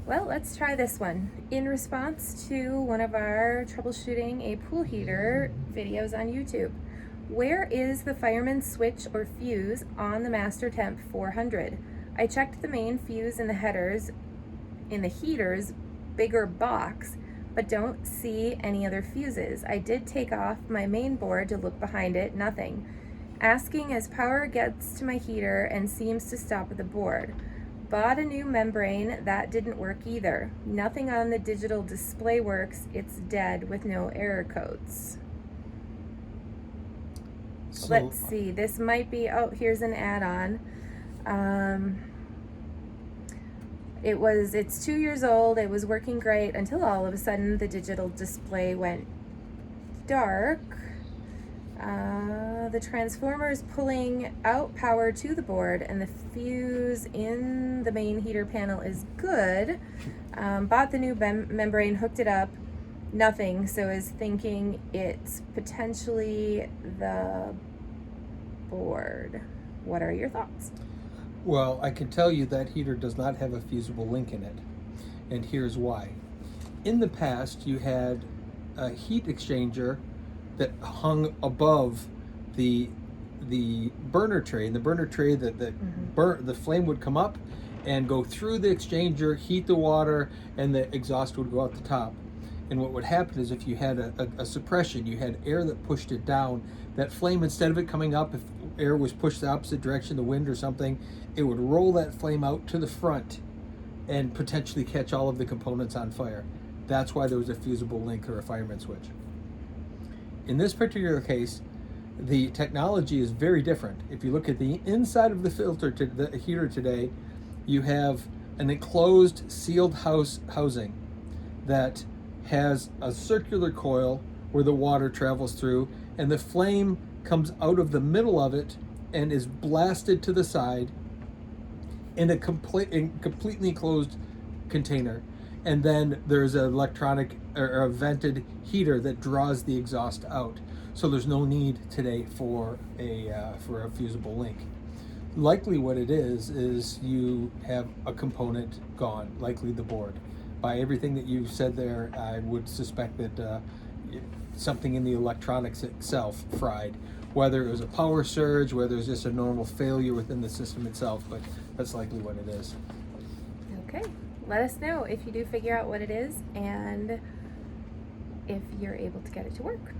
Well, let's try this one. In response to one of our troubleshooting a pool heater videos on YouTube, where is the fireman switch or fuse on the master temp 400? I checked the main fuse in the headers in the heater's bigger box, but don't see any other fuses. I did take off my main board to look behind it, nothing. Asking as power gets to my heater and seems to stop at the board. Bought a new membrane, that didn't work either. Nothing on the digital display works, it's dead with no error codes. So, Let's see, this might be, oh, here's an add-on. It's 2 years old, it was working great until all of a sudden the digital display went dark. The transformer is pulling out power to the board and the fuse in the main heater panel is good. Bought the new membrane, hooked it up, nothing, so is thinking it's potentially the board. What are your thoughts? well, I can tell you that heater does not have a fusible link in it, and here's why. In the past, you had a heat exchanger that hung above the burner tray. And the burner tray, the flame would come up and go through the exchanger, heat the water, and the exhaust would go out the top. And what would happen is if you had a suppression, you had air that pushed it down, that flame, instead of it coming up, if air was pushed the opposite direction, the wind or something, it would roll that flame out to the front and potentially catch all of the components on fire. That's why there was a fusible link or a fireman switch. In this particular case, the technology is very different. If you look at the inside of the filter to the heater today, you have an enclosed sealed housing that has a circular coil where the water travels through, and the flame comes out of the middle of it and is blasted to the side in a completely closed container. And then there's an electronic or a vented heater that draws the exhaust out. So there's no need today for a fusible link. Likely what it is you have a component gone, likely the board. By everything that you've said there, I would suspect that something in the electronics itself fried. Whether it was a power surge, whether it was just a normal failure within the system itself, but that's likely what it is. Okay, let us know if you do figure out what it is and if you're able to get it to work.